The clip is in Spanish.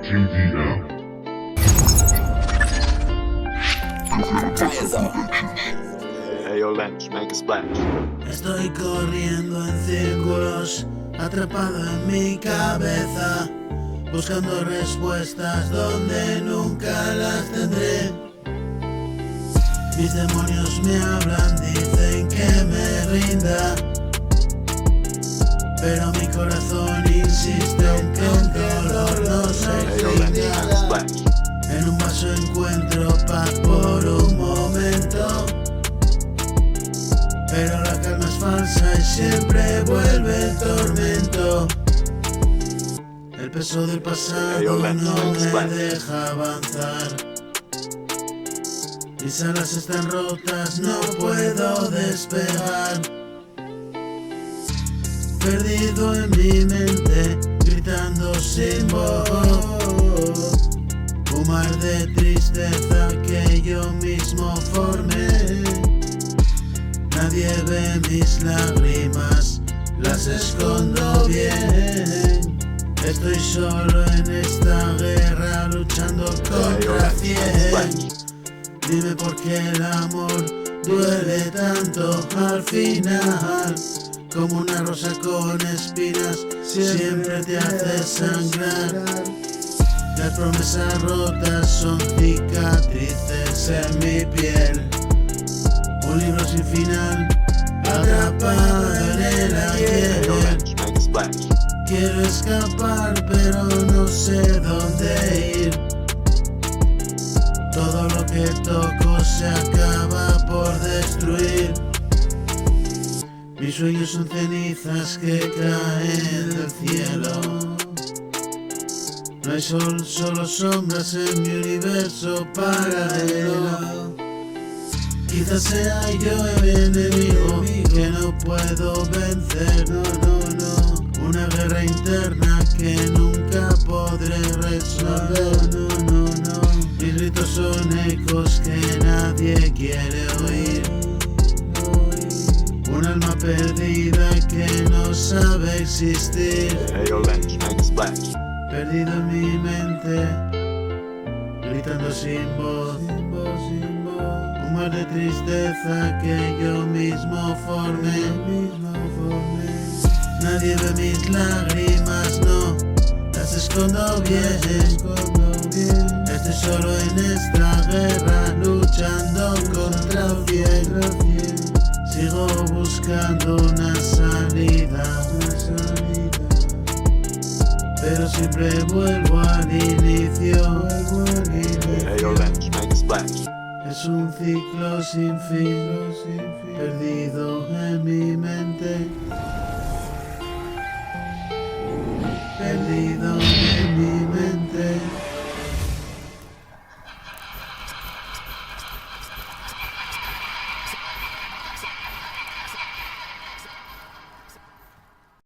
GVM. Hey, yo, Lynch, make a splash. Estoy corriendo en círculos, atrapado en mi cabeza, buscando respuestas donde nunca las tendré. Mis demonios me hablan, dicen que me rinda, pero mi corazón insiste en que el dolor no se Hey, yo, Lynch, make a extinga. splash. En un vaso encuentro paz por un momento, pero la calma es falsa y siempre vuelve el tormento. El peso del pasado no me deja avanzar. Mis alas están rotas, no puedo despegar. Perdido en mi mente, gritando sin voz. Un mar de tristeza que yo mismo formé. Nadie ve mis lágrimas, las escondo bien. Estoy solo en esta guerra luchando contra 100. Dime por qué el amor duele tanto al final. Como una rosa con espinas, siempre te hace sangrar. Las promesas rotas son cicatrices en mi piel. Un libro sin final, atrapado en el Hey, yo, ayer. Lynch, make a splash. Quiero escapar, pero no sé dónde ir. Todo lo que toco se acaba por destruir. Mis sueños son cenizas que caen del cielo. No hay sol, solo sombras en mi universo paralelo. Quizás sea yo el enemigo que no puedo vencer. No. Una guerra interna que nunca podré resolver. No. Mis gritos son ecos que nadie quiere oír. Un alma perdida que no sabe existir. Hey, yo, Lynch, make a splash. Perdido en mi mente, gritando sin voz. Un mar de tristeza que yo mismo formé. Nadie ve mis lágrimas, no, las escondo bien. Estoy solo en esta guerra, luchando contra 100. Sigo buscando una salida, pero siempre vuelvo al inicio. Hey, yo, Lynch, make a splash. Es un ciclo sin fin, perdido en mi mente. Perdido